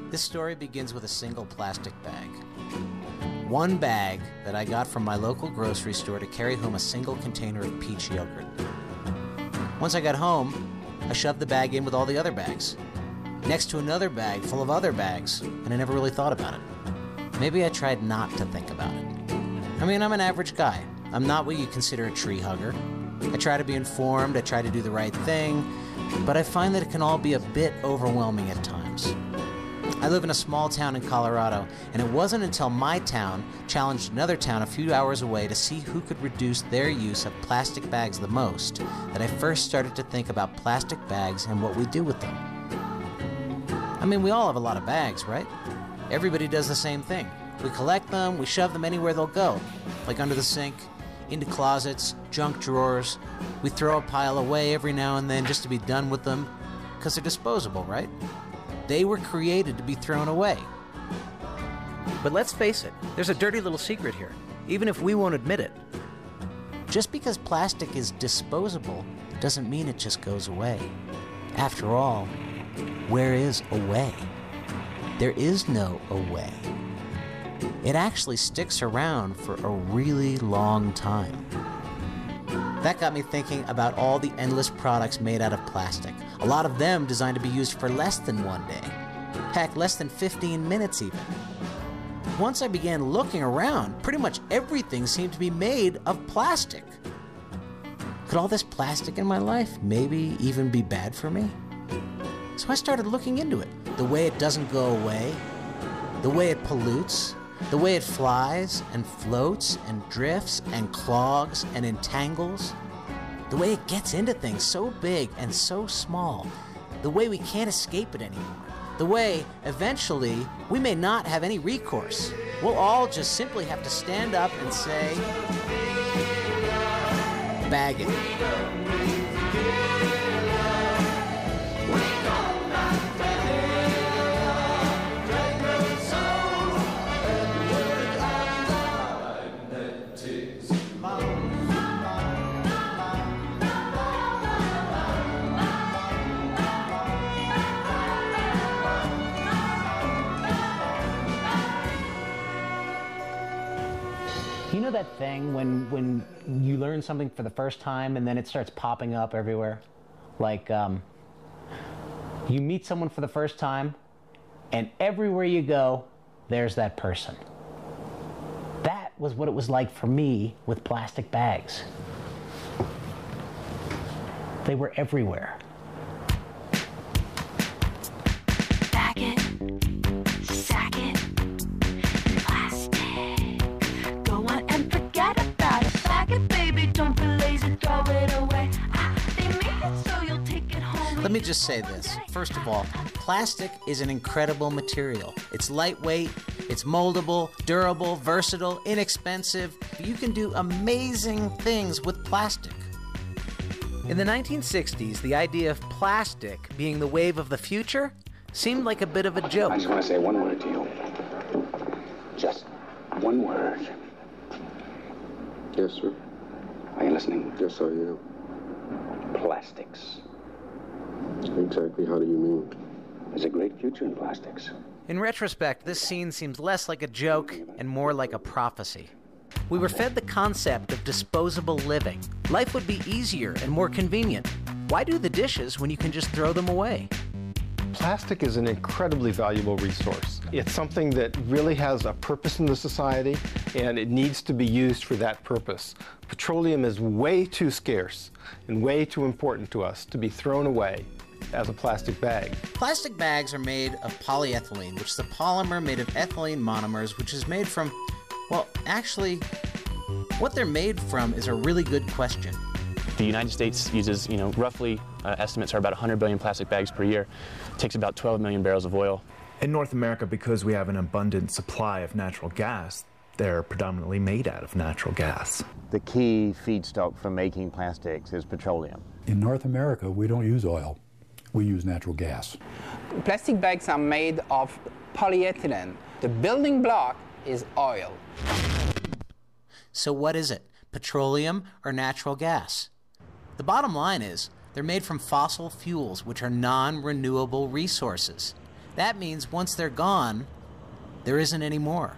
This story begins with a single plastic bag. One bag that I got from my local grocery store to carry home a single container of peach yogurt. Once I got home, I shoved the bag in with all the other bags, next to another bag full of other bags, and I never really thought about it. Maybe I tried not to think about it. I mean, I'm an average guy. I'm not what you consider a tree hugger. I try to be informed, I try to do the right thing, but I find that it can all be a bit overwhelming at times. I live in a small town in Colorado, and it wasn't until my town challenged another town a few hours away to see who could reduce their use of plastic bags the most that I first started to think about plastic bags and what we do with them. I mean, we all have a lot of bags, right? Everybody does the same thing. We collect them, we shove them anywhere they'll go, like under the sink, into closets, junk drawers. We throw a pile away every now and then just to be done with them, because they're disposable, right? They were created to be thrown away. But let's face it, there's a dirty little secret here, even if we won't admit it. Just because plastic is disposable doesn't mean it just goes away. After all, where is away? There is no away. It actually sticks around for a really long time. That got me thinking about all the endless products made out of plastic. A lot of them designed to be used for less than one day. Heck, less than 15 minutes even. Once I began looking around, pretty much everything seemed to be made of plastic. Could all this plastic in my life maybe even be bad for me? So I started looking into it. The way it doesn't go away, the way it pollutes, the way it flies and floats and drifts and clogs and entangles. The way it gets into things so big and so small. The way we can't escape it anymore. The way, eventually, we may not have any recourse. We'll all just simply have to stand up and say, bag it. You know that thing when you learn something for the first time and then it starts popping up everywhere? Like, you meet someone for the first time and everywhere you go, there's that person. That was what it was like for me with plastic bags. They were everywhere. Bag it, sack it, plastic. Go on and forget about it. Bag it, baby, don't be lazy, throw it away. They made it so you'll take it home. Let me just say this. First of all, plastic is an incredible material. It's lightweight, it's moldable, durable, versatile, inexpensive. You can do amazing things with plastic. In the 1960s, the idea of plastic being the wave of the future seemed like a bit of a joke. I just want to say one word to you. Just one word. Yes, sir. Are you listening? Yes, I am. Plastics. Exactly how do you mean? There's a great future in plastics. In retrospect, this scene seems less like a joke and more like a prophecy. We were fed the concept of disposable living. Life would be easier and more convenient. Why do the dishes when you can just throw them away? Plastic is an incredibly valuable resource. It's something that really has a purpose in the society, and it needs to be used for that purpose. Petroleum is way too scarce and way too important to us to be thrown away as a plastic bag. Plastic bags are made of polyethylene, which is a polymer made of ethylene monomers, which is made from, well, actually, what they're made from is a really good question. The United States uses, roughly estimates are about 100 billion plastic bags per year. It takes about 12 million barrels of oil. In North America, because we have an abundant supply of natural gas, they're predominantly made out of natural gas. The key feedstock for making plastics is petroleum. In North America, we don't use oil. We use natural gas. Plastic bags are made of polyethylene. The building block is oil. So what is it? Petroleum or natural gas? The bottom line is they're made from fossil fuels, which are non-renewable resources. That means once they're gone, there isn't any more.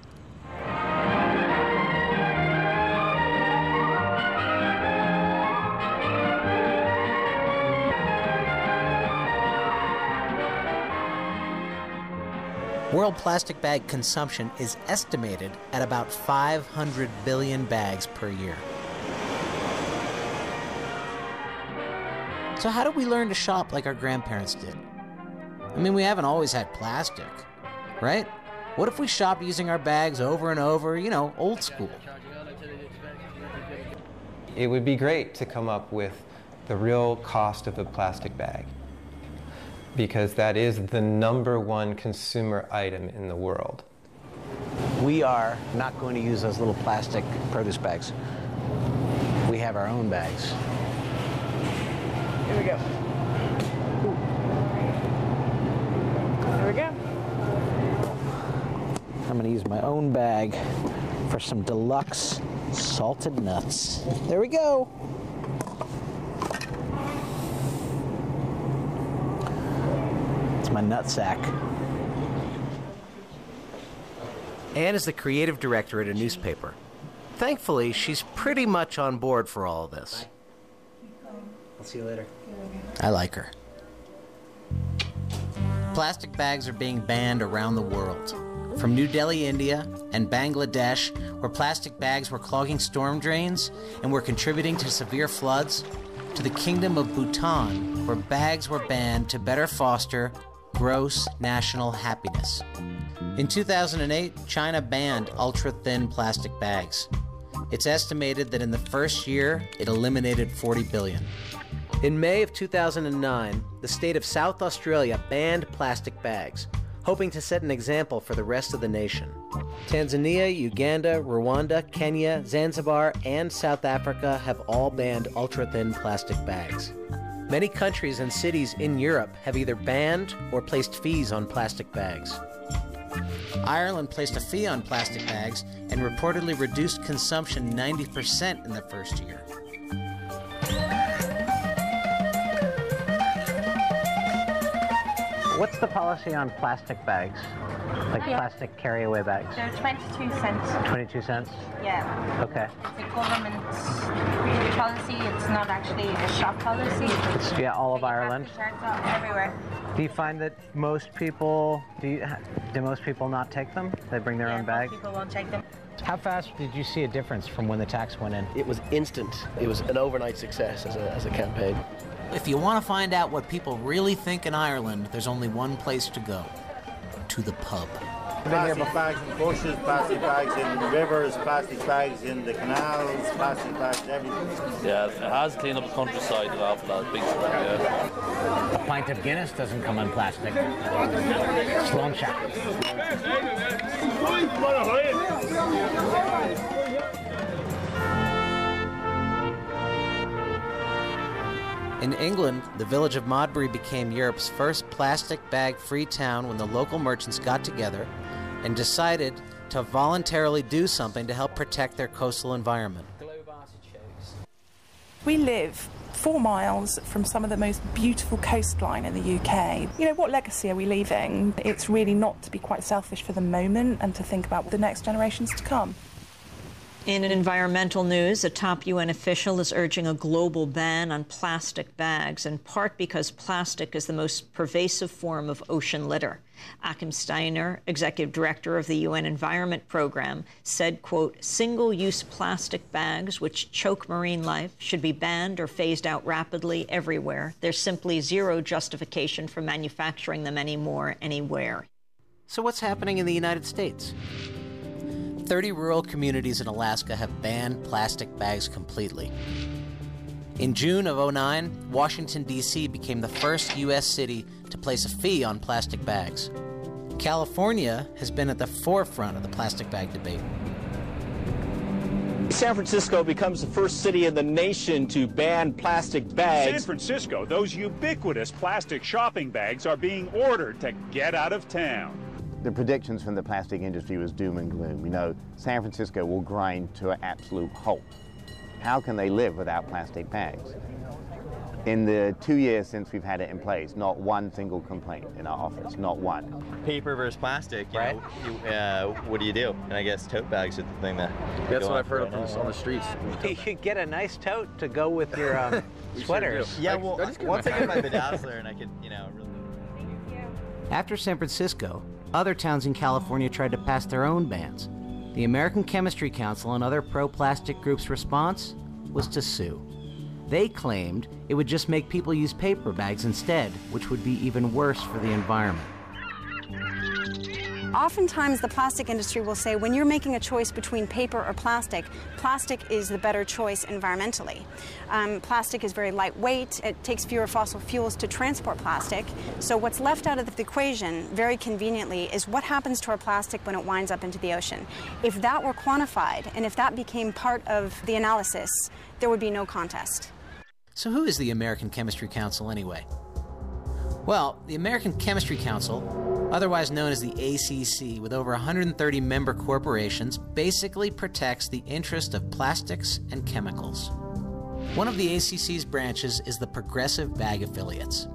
World plastic bag consumption is estimated at about 500 billion bags per year. So how did we learn to shop like our grandparents did? I mean, we haven't always had plastic, right? What if we shop using our bags over and over, you know, old school? It would be great to come up with the real cost of a plastic bag, because that is the #1 consumer item in the world. We are not going to use those little plastic produce bags. We have our own bags. Here we go. There we go. I'm going to use my own bag for some deluxe salted nuts. There we go. My nut sack. Anne is the creative director at a newspaper. Thankfully, she's pretty much on board for all of this. I'll see you later. I like her. Plastic bags are being banned around the world. From New Delhi, India, and Bangladesh, where plastic bags were clogging storm drains and were contributing to severe floods, to the Kingdom of Bhutan, where bags were banned to better foster gross national happiness. In 2008, China banned ultra-thin plastic bags. It's estimated that in the first year, it eliminated 40 billion. In May of 2009, the state of South Australia banned plastic bags, hoping to set an example for the rest of the nation. Tanzania, Uganda, Rwanda, Kenya, Zanzibar, and South Africa have all banned ultra-thin plastic bags. Many countries and cities in Europe have either banned or placed fees on plastic bags. Ireland placed a fee on plastic bags and reportedly reduced consumption 90% in the first year. What's the policy on plastic bags? Like plastic carry-away bags? They're 22 cents. 22 cents? Yeah. Okay. It's a government policy. It's not actually a shop policy. It's, yeah, all of Ireland. Everywhere. Do you find that most people, do most people not take them? They bring their own bag? Most people won't take them. How fast did you see a difference from when the tax went in? It was instant. It was an overnight success as a campaign. If you want to find out what people really think in Ireland, there's only one place to go. To the pub. Plastic bags in bushes, plastic bags in rivers, plastic bags in the canals, plastic bags everything. Yeah, it has cleaned up the countryside after that big spread, yeah. A pint of Guinness doesn't come in plastic. Sloncha. In England, the village of Modbury became Europe's first plastic bag-free town when the local merchants got together and decided to voluntarily do something to help protect their coastal environment. We live 4 miles from some of the most beautiful coastline in the UK. You know, what legacy are we leaving? It's really not to be quite selfish for the moment and to think about the next generations to come. In environmental news, a top UN official is urging a global ban on plastic bags, in part because plastic is the most pervasive form of ocean litter. Achim Steiner, executive director of the UN Environment Program, said, quote, single-use plastic bags which choke marine life should be banned or phased out rapidly everywhere. There's simply zero justification for manufacturing them anymore, anywhere. So what's happening in the United States? 30 rural communities in Alaska have banned plastic bags completely. In June of 2009, Washington, D.C. became the first U.S. city to place a fee on plastic bags. California has been at the forefront of the plastic bag debate. San Francisco becomes the first city in the nation to ban plastic bags. San Francisco, those ubiquitous plastic shopping bags are being ordered to get out of town. The predictions from the plastic industry was doom and gloom. You know, San Francisco will grind to an absolute halt. How can they live without plastic bags? In the 2 years since we've had it in place, not one single complaint in our office, not one. Paper versus plastic, you know, what do you do? And I guess tote bags are the thing that... That's what I've heard on the streets. You could get a nice tote to go with your sweaters. Yeah, well, once I get my bedazzler and I could, you know, really... After San Francisco, other towns in California tried to pass their own bans. The American Chemistry Council and other pro-plastic groups' response was to sue. They claimed it would just make people use paper bags instead, which would be even worse for the environment. Oftentimes the plastic industry will say when you're making a choice between paper or plastic, plastic is the better choice environmentally. Plastic is very lightweight, it takes fewer fossil fuels to transport plastic, so what's left out of the equation, very conveniently, is what happens to our plastic when it winds up into the ocean. If that were quantified, and if that became part of the analysis, there would be no contest. So who is the American Chemistry Council anyway? Well, the American Chemistry Council, otherwise known as the ACC, with over 130 member corporations, basically protects the interest of plastics and chemicals. One of the ACC's branches is the Progressive Bag Affiliates.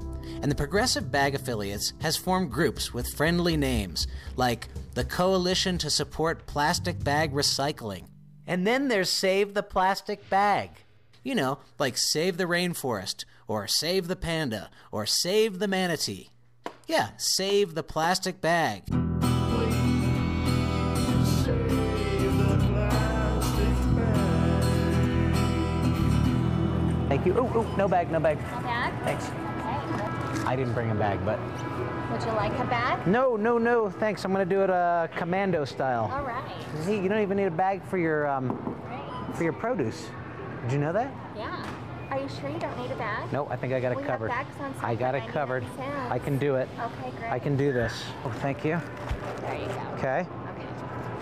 And the Progressive Bag Affiliates has formed groups with friendly names, like the Coalition to Support Plastic Bag Recycling. And then there's Save the Plastic Bag. You know, like Save the Rainforest, or Save the Panda, or Save the Manatee. Yeah, Save the Plastic Bag. Thank you. Oh, no bag, no bag. No bag? Thanks. Okay. I didn't bring a bag, but... Would you like a bag? No, thanks. I'm going to do it commando style. All right. See, you don't even need a bag for your produce. Did you know that? Yeah. Are you sure you don't need a bag? No, I think I got it covered. Have bags on I got it covered. I can do it. Okay, great. I can do this. Oh, thank you. There you go. Okay. Okay.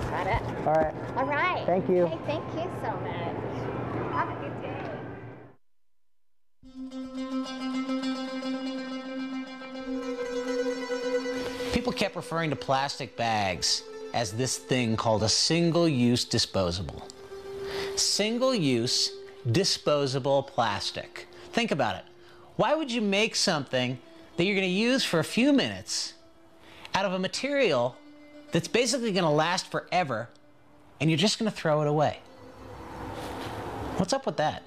Got it? All right. All right. Thank you. Okay, thank you so much. Have a good day. People kept referring to plastic bags as this thing called a single-use disposable. Single-use disposable plastic. Think about it. Why would you make something that you're going to use for a few minutes out of a material that's basically going to last forever and you're just going to throw it away? What's up with that?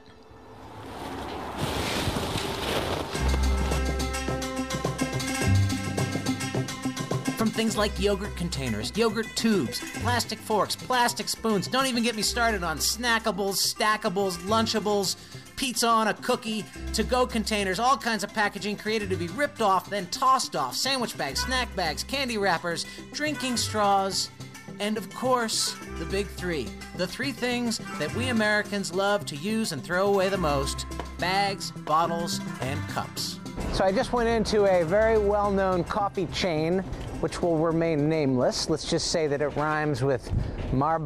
From things like yogurt containers, yogurt tubes, plastic forks, plastic spoons, don't even get me started on snackables, stackables, Lunchables, pizza on a cookie, to-go containers, all kinds of packaging created to be ripped off, then tossed off, sandwich bags, snack bags, candy wrappers, drinking straws, and of course, the big three. The three things that we Americans love to use and throw away the most: bags, bottles, and cups. So I just went into a very well-known coffee chain, which will remain nameless. Let's just say that it rhymes with Marba.